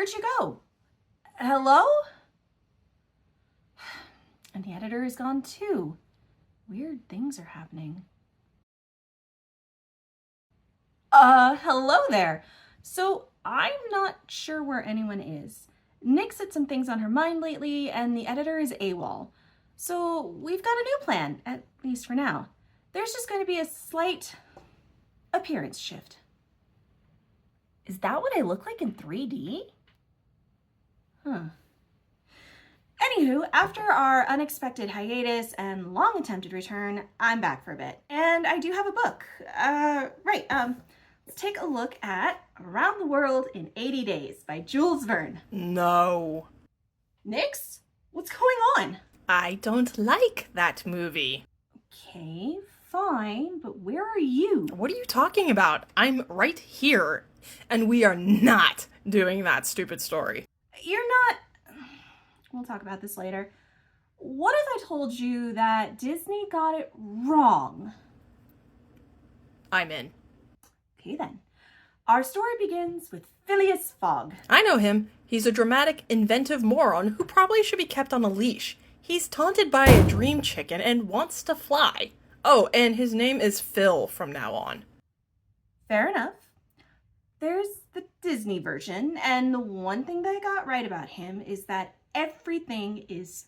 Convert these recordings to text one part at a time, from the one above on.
Where'd you go? Hello? And the editor is gone too. Weird things are happening. Hello there. So I'm not sure where anyone is. Nick's had some things on her mind lately, and the editor is AWOL. So we've got a new plan, at least for now. There's just going to be a slight appearance shift. Is that what I look like in 3D? Huh. Anywho, after our unexpected hiatus and long attempted return, I'm back for a bit. And I do have a book. Let's take a look at Around the World in 80 Days by Jules Verne. No. Nix? What's going on? I don't like that movie. Okay, fine, but where are you? What are you talking about? I'm right here, and we are not doing that stupid story. You're not... We'll talk about this later. What if I told you that Disney got it wrong? I'm in. Okay then. Our story begins with Phileas Fogg. I know him. He's a dramatic, inventive moron who probably should be kept on a leash. He's taunted by a dream chicken and wants to fly. Oh, and his name is Phil from now on. Fair enough. There's the Disney version, and the one thing that I got right about him is that everything is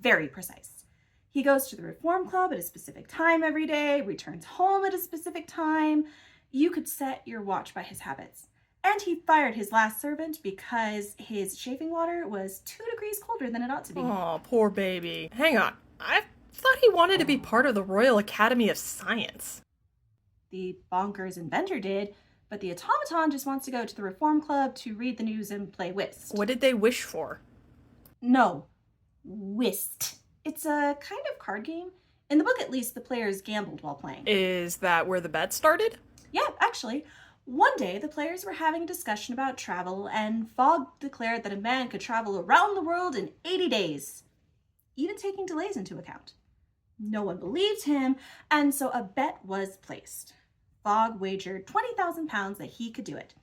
very precise. He goes to the Reform Club at a specific time every day, returns home at a specific time. You could set your watch by his habits. And he fired his last servant because his shaving water was 2 degrees colder than it ought to be. Aw, poor baby. Hang on. I thought he wanted to be part of the Royal Academy of Science. The bonkers inventor did, but the automaton just wants to go to the Reform Club to read the news and play whist. What did they wish for? No, whist. It's a kind of card game. In the book, at least, the players gambled while playing. Is that where the bet started? Yeah, actually. One day, the players were having a discussion about travel, and Fogg declared that a man could travel around the world in 80 days, even taking delays into account. No one believed him, and so a bet was placed. Fogg wagered £20,000 that he could do it.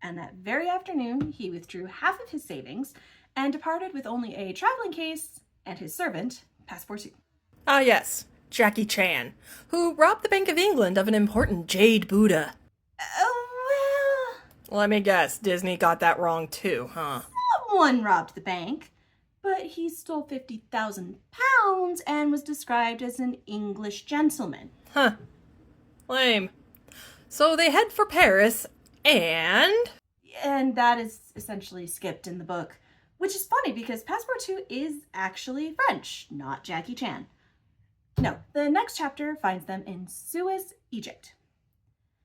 And that very afternoon, he withdrew half of his savings and departed with only a traveling case and his servant, Passepartout. Ah, yes. Jackie Chan, who robbed the Bank of England of an important jade Buddha. Let me guess, Disney got that wrong too, huh? Someone robbed the bank, but he stole £50,000 and was described as an English gentleman. Huh. Lame. So they head for Paris, and that is essentially skipped in the book, which is funny because Passepartout is actually French, not Jackie Chan. No, the next chapter finds them in Suez, Egypt.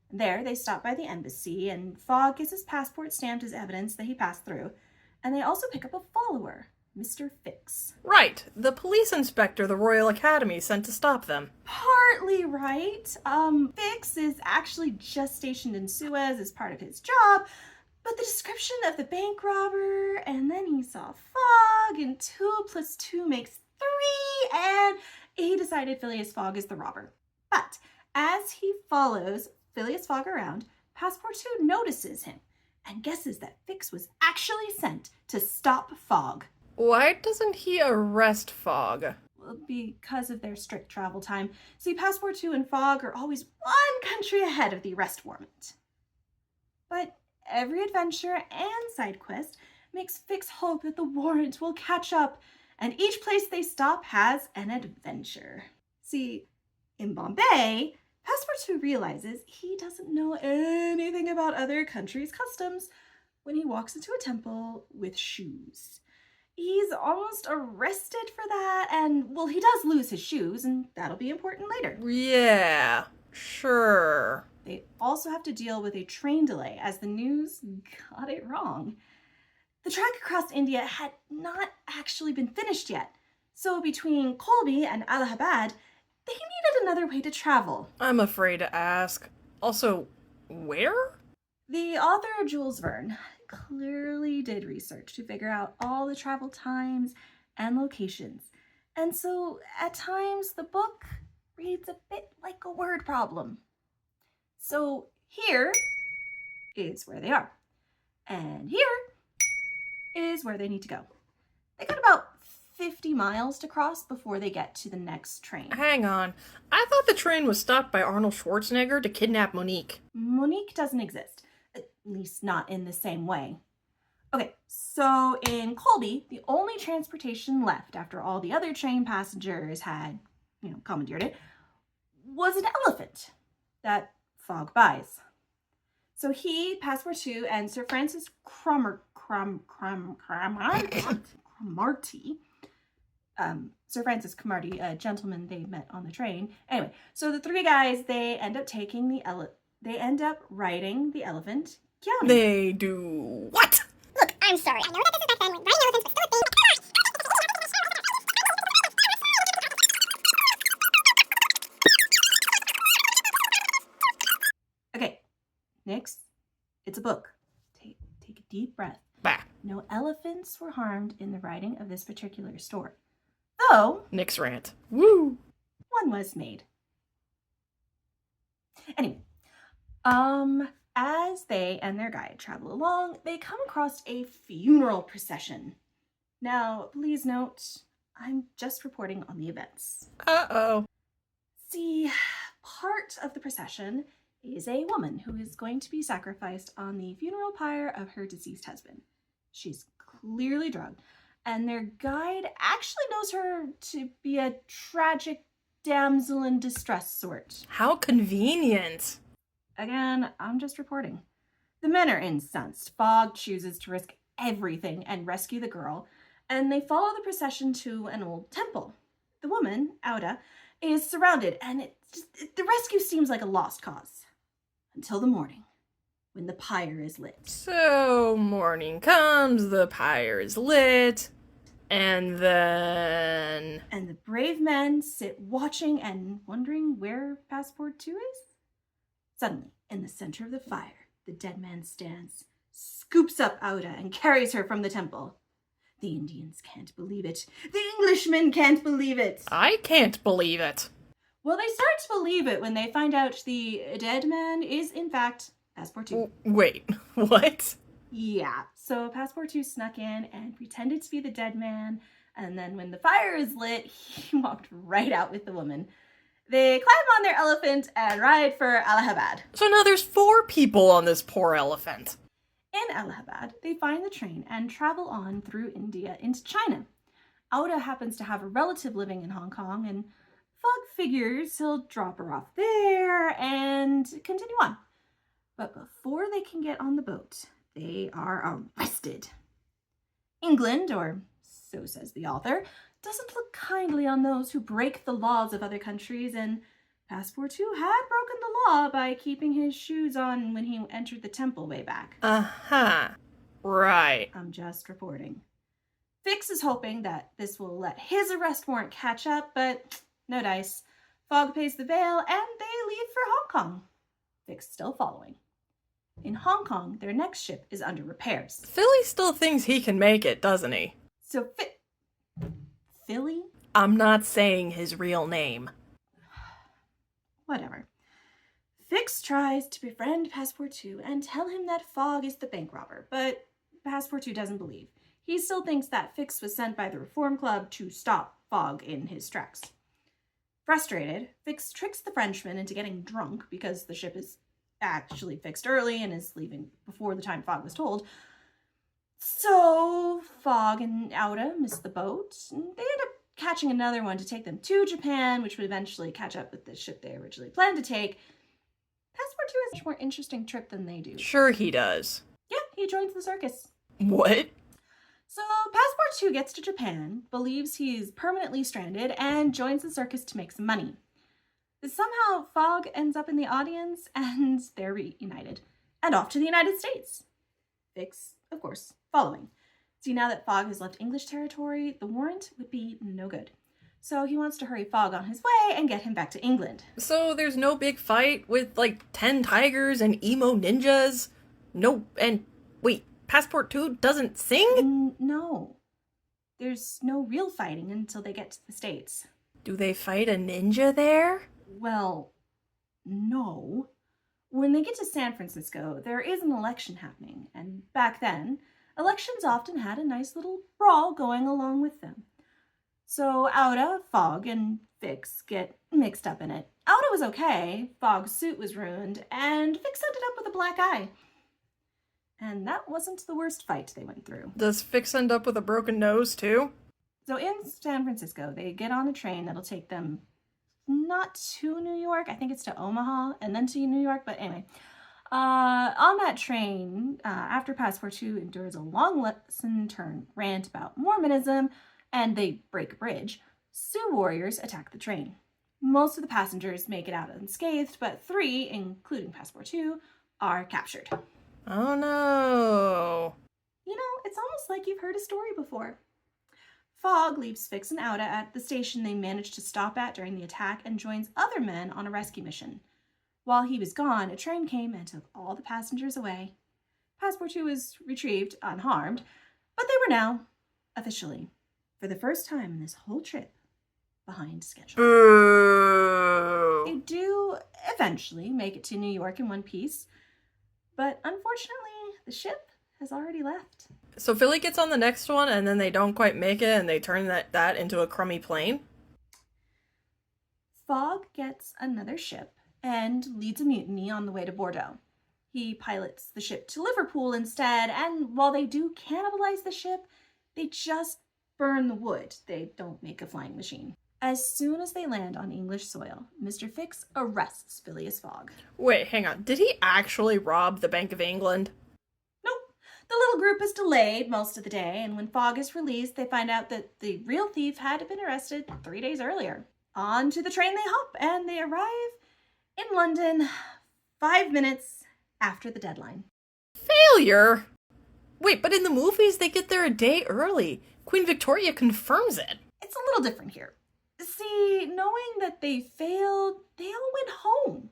There, they stop by the embassy, and Fogg gets his passport stamped as evidence that he passed through. And they also pick up a follower, Mr. Fix. Right, the police inspector the Royal Academy sent to stop them. Partly right. Fix is actually just stationed in Suez as part of his job, but the description of the bank robber, and then he saw Fogg, and 2 + 2 makes 3, and he decided Phileas Fogg is the robber. But as he follows Phileas Fogg around, Passepartout notices him and guesses that Fix was actually sent to stop Fogg. Why doesn't he arrest Fogg? Because of their strict travel time. See, Passepartout and Fogg are always one country ahead of the arrest warrant. But every adventure and side quest makes Fix hope that the warrant will catch up, and each place they stop has an adventure. See, in Bombay, Passepartout realizes he doesn't know anything about other countries' customs when he walks into a temple with shoes. He's almost arrested for that, and, well, he does lose his shoes, and that'll be important later. Yeah, sure. They also have to deal with a train delay, as the news got it wrong. The track across India had not actually been finished yet, so between Colby and Allahabad, they needed another way to travel. I'm afraid to ask. Also, where? The author, Jules Verne, clearly did research to figure out all the travel times and locations. And so, at times, the book reads a bit like a word problem. So, here is where they are. And here is where they need to go. They got about 50 miles to cross before they get to the next train. Hang on. I thought the train was stopped by Arnold Schwarzenegger to kidnap Monique. Monique doesn't exist, at least not in the same way. Okay, so in Colby, the only transportation left after all the other train passengers had, commandeered it, was an elephant that Fogg buys. So he, Passepartout, and Sir Francis Cromarty, Sir Francis Cromarty, a gentleman they met on the train. Anyway, so the three guys, they end up riding the elephant, Keanu. They do what? Look, I'm sorry. I know that this is back then when riding elephants was still a thing. Okay, next, it's a book. Take a deep breath. Bah. No elephants were harmed in the writing of this particular story. Though, Nick's rant. Woo! one was made. Anyway, as they and their guide travel along, they come across a funeral procession. Now, please note, I'm just reporting on the events. Uh-oh. See, part of the procession is a woman who is going to be sacrificed on the funeral pyre of her deceased husband. She's clearly drugged, and their guide actually knows her to be a tragic damsel in distress sort. How convenient. Again, I'm just reporting. The men are incensed. Fogg chooses to risk everything and rescue the girl, and they follow the procession to an old temple. The woman, Auda, is surrounded, and the rescue seems like a lost cause. Until the morning, when the pyre is lit. So, morning comes, the pyre is lit, and then... And the brave men sit watching and wondering where Passepartout is. Suddenly, in the center of the fire, the dead man stands, scoops up Auda, and carries her from the temple. The Indians can't believe it. The Englishmen can't believe it. I can't believe it. Well, they start to believe it when they find out the dead man is, in fact, Passepartout. Wait, what? Yeah, so Passepartout snuck in and pretended to be the dead man, and then when the fire is lit, he walked right out with the woman. They climb on their elephant and ride for Allahabad. So now there's 4 people on this poor elephant. In Allahabad, they find the train and travel on through India into China. Auda happens to have a relative living in Hong Kong, and Fogg figures he'll drop her off there and continue on. But before they can get on the boat, they are arrested. England, or so says the author, doesn't look kindly on those who break the laws of other countries, and Passepartout had broken the law by keeping his shoes on when he entered the temple way back. Uh-huh. Right. I'm just reporting. Fix is hoping that this will let his arrest warrant catch up, but no dice. Fogg pays the bail, and they leave for Hong Kong. Fix still following. In Hong Kong, their next ship is under repairs. Philly still thinks he can make it, doesn't he? So Philly? I'm not saying his real name. Whatever. Fix tries to befriend Passepartout and tell him that Fogg is the bank robber, but Passepartout doesn't believe. He still thinks that Fix was sent by the Reform Club to stop Fogg in his tracks. Frustrated, Fix tricks the Frenchman into getting drunk because the ship is actually fixed early and is leaving before the time Fogg was told. So Fogg and Auda miss the boat, and they end up catching another one to take them to Japan, which would eventually catch up with the ship they originally planned to take. Passepartout has a much more interesting trip than they do. Sure he does. Yeah, he joins the circus. What? So Passepartout gets to Japan, believes he's permanently stranded, and joins the circus to make some money. Somehow, Fogg ends up in the audience, and they're reunited, and off to the United States. Fix, of course, following. See, now that Fogg has left English territory, the warrant would be no good. So he wants to hurry Fogg on his way and get him back to England. So there's no big fight with, 10 tigers and emo ninjas? No, and wait, Passepartout doesn't sing? No. There's no real fighting until they get to the States. Do they fight a ninja there? Well, no. When they get to San Francisco, there is an election happening, and back then, elections often had a nice little brawl going along with them. So Auda, Fogg, and Fix get mixed up in it. Auda was okay, Fogg's suit was ruined, and Fix ended up with a black eye. And that wasn't the worst fight they went through. Does Fix end up with a broken nose, too? So in San Francisco, they get on a train that'll take them not to New York, I think it's to Omaha, and then to New York, but anyway. On that train, after Passport 2 endures a long lesson turn rant about Mormonism, and they break a bridge, Sioux warriors attack the train. Most of the passengers make it out unscathed, but 3, including Passport 2, are captured. Oh no. You know, it's almost like you've heard a story before. Fogg leaves Fix and Auda at the station they managed to stop at during the attack and joins other men on a rescue mission. While he was gone, a train came and took all the passengers away. Passport 2 was retrieved unharmed, but they were now, officially, for the first time in this whole trip, behind schedule. Boo. They do eventually make it to New York in one piece, but unfortunately, the ship has already left. So Philly gets on the next one, and then they don't quite make it, and they turn that into a crummy plane? Fogg gets another ship and leads a mutiny on the way to Bordeaux. He pilots the ship to Liverpool instead, and while they do cannibalize the ship, they just burn the wood. They don't make a flying machine. As soon as they land on English soil, Mr. Fix arrests Phileas Fogg. Wait, hang on. Did he actually rob the Bank of England? Nope. The little group is delayed most of the day, and when Fogg is released, they find out that the real thief had been arrested 3 days earlier. On to the train they hop, and they arrive in London 5 minutes after the deadline. Failure? Wait, but in the movies they get there a day early. Queen Victoria confirms it. It's a little different here. See, knowing that they failed, they all went home.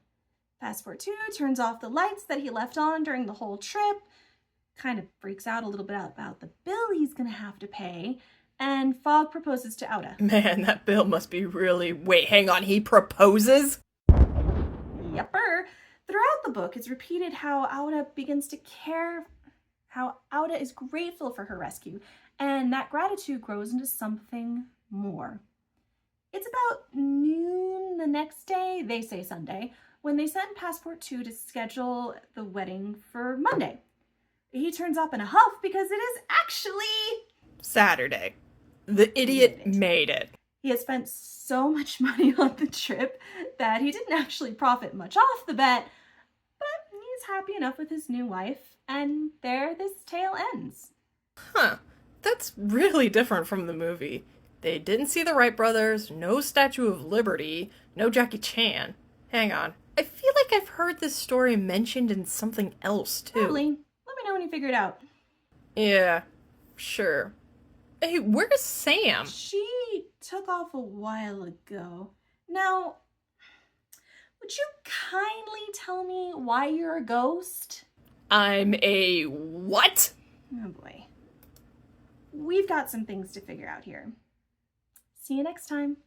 Passport 2 turns off the lights that he left on during the whole trip, kind of freaks out a little bit about the bill he's gonna have to pay, and Fogg proposes to Auda. Man, that bill must be really... Wait, hang on, he proposes? Yepper. Throughout the book, it's repeated how Auda begins to care, how Auda is grateful for her rescue, and that gratitude grows into something more. It's about noon the next day, they say Sunday, when they send Passport 2 to schedule the wedding for Monday. He turns up in a huff because it is actually... Saturday. The idiot made it. He has spent so much money on the trip that he didn't actually profit much off the bet, but he's happy enough with his new wife, and there this tale ends. Huh. That's really different from the movie. They didn't see the Wright brothers, no Statue of Liberty, no Jackie Chan. Hang on. I feel like I've heard this story mentioned in something else, too. Probably. Let me know when you figure it out. Yeah, sure. Hey, where's Sam? She took off a while ago. Now, would you kindly tell me why you're a ghost? I'm a what? Oh boy. We've got some things to figure out here. See you next time.